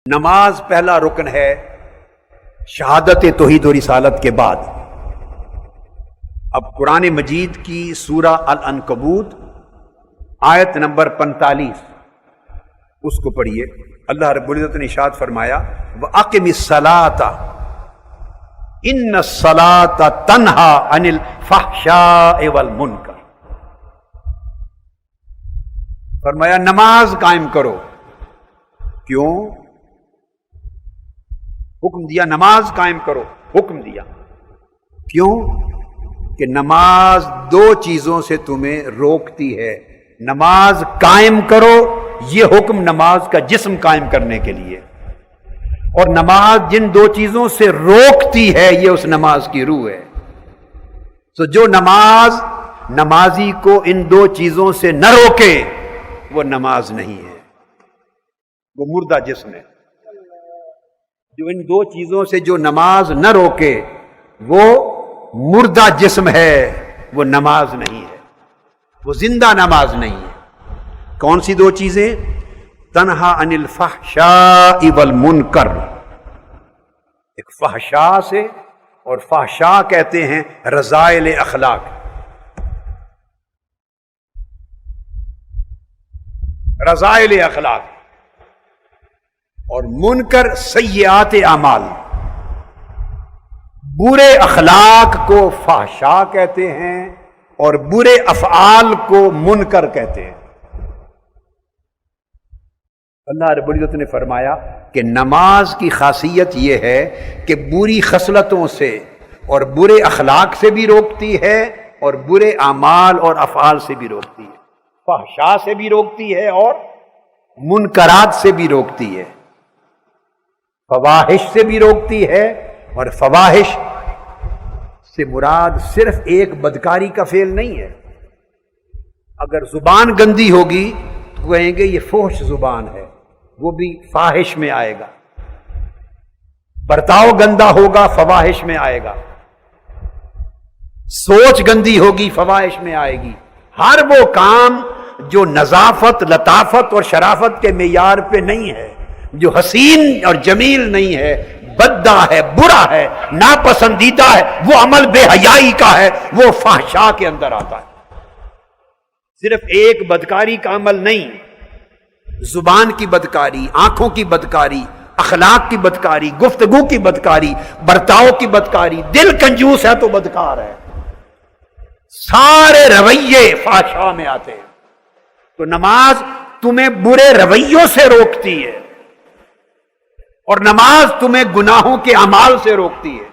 نماز پہلا رکن ہے شہادت توحید و رسالت کے بعد۔ اب قرآن مجید کی سورہ العنکبوت آیت نمبر 45 اس کو پڑھیے۔ اللہ رب العزت نے ارشاد فرمایا وَأَقِمِ الصَّلَاةَ إِنَّ الصَّلَاةَ تَنْهَى عَنِ الْفَحْشَاءِ وَالْمُنکَرِ، فرمایا نماز قائم کرو۔ کیوں حکم دیا؟ نماز قائم کرو، حکم دیا کیوں؟ کہ نماز دو چیزوں سے تمہیں روکتی ہے۔ نماز قائم کرو، یہ حکم نماز کا جسم قائم کرنے کے لیے، اور نماز جن دو چیزوں سے روکتی ہے یہ اس نماز کی روح ہے۔ تو جو نماز نمازی کو ان دو چیزوں سے نہ روکے وہ نماز نہیں ہے، وہ مردہ جسم ہے۔ جو ان دو چیزوں سے جو نماز نہ روکے وہ مردہ جسم ہے، وہ نماز نہیں ہے، وہ زندہ نماز نہیں ہے۔ کون سی دو چیزیں؟ تنہا عن الفحشاء والمنکر، ایک فحشاء سے، اور فحشاء کہتے ہیں رذائل اخلاق، رذائل اخلاق، اور منکر سیئات اعمال۔ برے اخلاق کو فحشاء کہتے ہیں اور برے افعال کو منکر کہتے ہیں۔ اللہ رب العزت نے فرمایا کہ نماز کی خاصیت یہ ہے کہ بری خصلتوں سے اور برے اخلاق سے بھی روکتی ہے اور برے اعمال اور افعال سے بھی روکتی ہے، فحشاء سے بھی روکتی ہے اور منکرات سے بھی روکتی ہے، فواحش سے بھی روکتی ہے۔ اور فواحش سے مراد صرف ایک بدکاری کا فعل نہیں ہے۔ اگر زبان گندی ہوگی تو کہیں گے یہ فحش زبان ہے، وہ بھی فاحش میں آئے گا۔ برتاؤ گندا ہوگا، فواحش میں آئے گا۔ سوچ گندی ہوگی، فواحش میں آئے گی۔ ہر وہ کام جو نظافت، لطافت اور شرافت کے معیار پہ نہیں ہے، جو حسین اور جمیل نہیں ہے، بددہ ہے، برا ہے، ناپسندیدہ ہے، وہ عمل بے حیائی کا ہے، وہ فحشاء کے اندر آتا ہے۔ صرف ایک بدکاری کا عمل نہیں، زبان کی بدکاری، آنکھوں کی بدکاری، اخلاق کی بدکاری، گفتگو کی بدکاری، برتاؤ کی بدکاری، دل کنجوس ہے تو بدکار ہے، سارے رویے فحشاء میں آتے ہیں۔ تو نماز تمہیں برے رویوں سے روکتی ہے، اور نماز تمہیں گناہوں کے اعمال سے روکتی ہے۔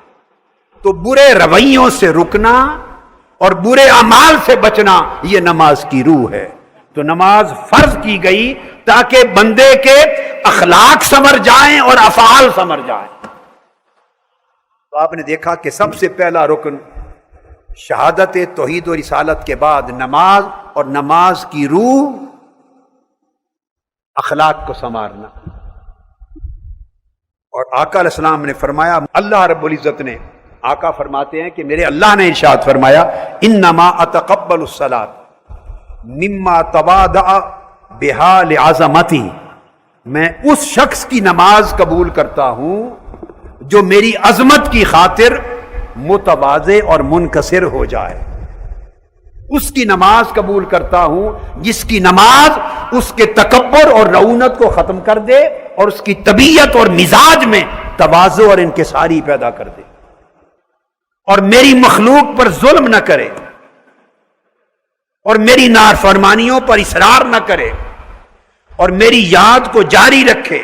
تو برے رویوں سے رکنا اور برے اعمال سے بچنا یہ نماز کی روح ہے۔ تو نماز فرض کی گئی تاکہ بندے کے اخلاق سنور جائیں اور افعال سنور جائیں۔ تو آپ نے دیکھا کہ سب سے پہلا رکن شہادت توحید و رسالت کے بعد نماز، اور نماز کی روح اخلاق کو سنوارنا۔ اور آقا علیہ السلام نے فرمایا، اللہ رب العزت نے، آقا فرماتے ہیں کہ میرے اللہ نے ارشاد فرمایا انما اتقبل الصلاۃ مما تواضع بها لعظمتی، میں اس شخص کی نماز قبول کرتا ہوں جو میری عظمت کی خاطر متواضع اور منکسر ہو جائے۔ اس کی نماز قبول کرتا ہوں جس کی نماز اس کے تکبر اور رعونت کو ختم کر دے اور اس کی طبیعت اور مزاج میں تواضع اور انکساری پیدا کر دے، اور میری مخلوق پر ظلم نہ کرے اور میری نافرمانیوں پر اصرار نہ کرے اور میری یاد کو جاری رکھے۔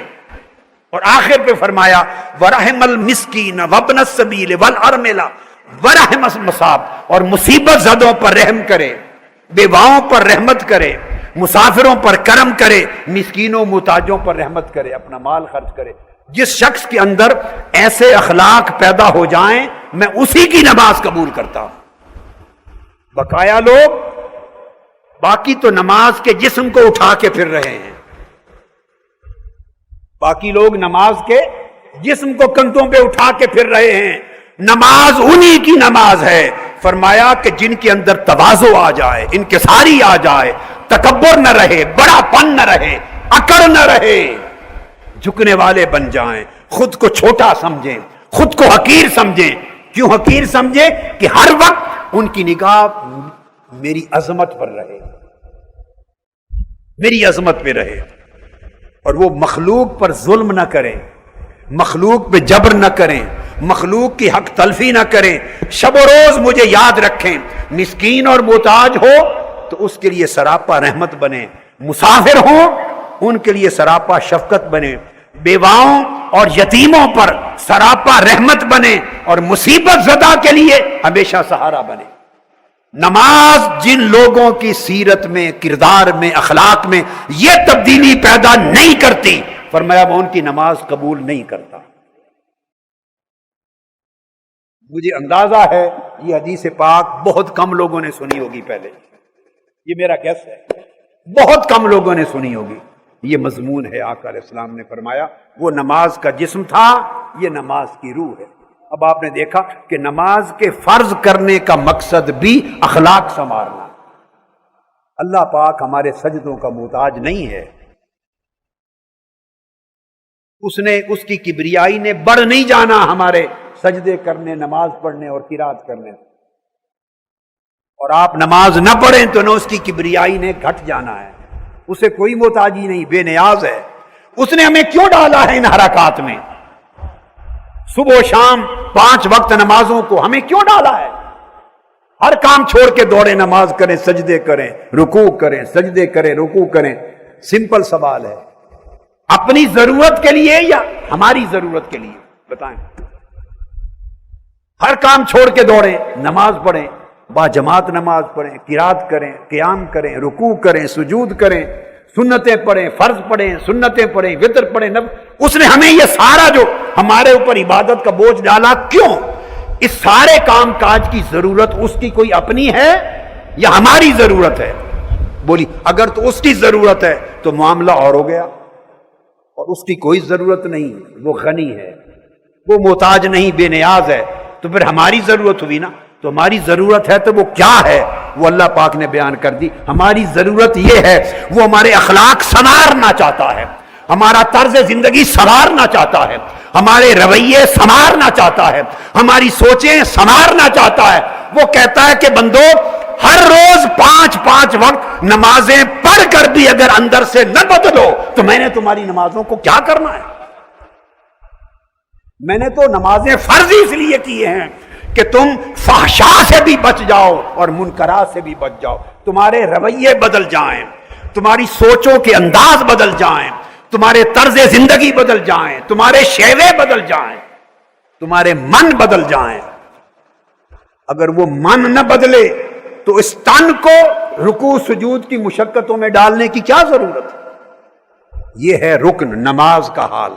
اور آخر پہ فرمایا وَرَحِمَ الْمِسْكِينَ وَابْنَ السَّبِيلِ وَالْأَرْمِلَ وَرَحِمَ الْمُصَابِ، اور مصیبت زدوں پر رحم کرے، بیواؤں پر رحمت کرے، مسافروں پر کرم کرے، مسکینوں محتاجوں پر رحمت کرے، اپنا مال خرچ کرے۔ جس شخص کے اندر ایسے اخلاق پیدا ہو جائیں میں اسی کی نماز قبول کرتا ہوں۔ بقایا لوگ باقی تو نماز کے جسم کو اٹھا کے پھر رہے ہیں، باقی لوگ نماز کے جسم کو کندھوں پہ اٹھا کے پھر رہے ہیں۔ نماز انہی کی نماز ہے، فرمایا کہ جن کے اندر تواضع آ جائے، انکساری آ جائے، تکبر نہ رہے، بڑا پن نہ رہے، اکڑ نہ رہے، جھکنے والے بن جائیں، خود کو چھوٹا سمجھیں، خود کو حقیر سمجھیں. کیوں حقیر سمجھیں؟ کہ ہر وقت ان کی نگاہ میری عظمت پر رہے، میری عظمت پہ رہے، اور وہ مخلوق پر ظلم نہ کریں، مخلوق پہ جبر نہ کریں، مخلوق کی حق تلفی نہ کریں. شب و روز مجھے یاد رکھیں. مسکین اور محتاج ہو تو اس کے لیے سراپا رحمت بنے، مسافر ہوں ان کے لیے سراپا شفقت بنے، بیواؤں اور یتیموں پر سراپا رحمت بنے، اور مصیبت زدہ کے لیے ہمیشہ سہارا بنے. نماز جن لوگوں کی سیرت میں، کردار میں، اخلاق میں یہ تبدیلی پیدا نہیں کرتی، فرمایا وہ ان کی نماز قبول نہیں کرتا. مجھے اندازہ ہے یہ حدیث پاک بہت کم لوگوں نے سنی ہوگی پہلے، یہ میرا گیس ہے، بہت کم لوگوں نے سنی ہوگی. یہ مضمون ہے. آقا علیہ السلام نے فرمایا وہ نماز کا جسم تھا، یہ نماز کی روح ہے. اب آپ نے دیکھا کہ نماز کے فرض کرنے کا مقصد بھی اخلاق سنوارنا. اللہ پاک ہمارے سجدوں کا محتاج نہیں ہے. اس کی کبریائی نے بڑھ نہیں جانا ہمارے سجدے کرنے، نماز پڑھنے اور قرات کرنے. اور آپ نماز نہ پڑھیں تو نہ اس کی کبریائی نے گھٹ جانا ہے. اسے کوئی محتاجی نہیں، بے نیاز ہے. اس نے ہمیں کیوں ڈالا ہے ان حرکات میں؟ صبح و شام 5 وقت نمازوں کو ہمیں کیوں ڈالا ہے؟ ہر کام چھوڑ کے دوڑے، نماز کریں، سجدے کریں، رکوع کریں، سجدے کریں، رکوع کریں. سمپل سوال ہے، اپنی ضرورت کے لیے یا ہماری ضرورت کے لیے؟ بتائیں. ہر کام چھوڑ کے دوڑیں، نماز پڑھیں، با جماعت نماز پڑھیں، قرات کریں، قیام کریں، رکوع کریں، سجود کریں، سنتیں پڑھیں، فرض پڑھیں، سنتیں پڑھیں، وتر پڑھیں. اس نے ہمیں یہ سارا جو ہمارے اوپر عبادت کا بوجھ ڈالا کیوں؟ اس سارے کام کاج کی ضرورت اس کی کوئی اپنی ہے یا ہماری ضرورت ہے؟ بولی اگر تو اس کی ضرورت ہے تو معاملہ اور ہو گیا، اور اس کی کوئی ضرورت نہیں، وہ غنی ہے، وہ محتاج نہیں، بے نیاز ہے. تو پھر ہماری ضرورت ہوئی نا. تو ہماری ضرورت ہے تو وہ کیا ہے؟ وہ اللہ پاک نے بیان کر دی. ہماری ضرورت یہ ہے، وہ ہمارے اخلاق سنوارنا چاہتا ہے، ہمارا طرز زندگی سنوارنا چاہتا ہے، ہمارے رویے سنوارنا چاہتا ہے، ہماری سوچیں سنوارنا چاہتا ہے. وہ کہتا ہے کہ بندو ہر روز 5 وقت نمازیں پڑھ کر بھی اگر اندر سے نہ بدلو تو میں نے تمہاری نمازوں کو کیا کرنا ہے؟ میں نے تو نمازیں فرض اس لیے کی ہیں کہ تم فحشاء سے بھی بچ جاؤ اور منکرات سے بھی بچ جاؤ. تمہارے رویے بدل جائیں، تمہاری سوچوں کے انداز بدل جائیں، تمہارے طرز زندگی بدل جائیں، تمہارے شیوے بدل جائیں، تمہارے من بدل جائیں. اگر وہ من نہ بدلے تو اس تن کو رکوع سجود کی مشقتوں میں ڈالنے کی کیا ضرورت ہے؟ یہ ہے رکن نماز کا حال.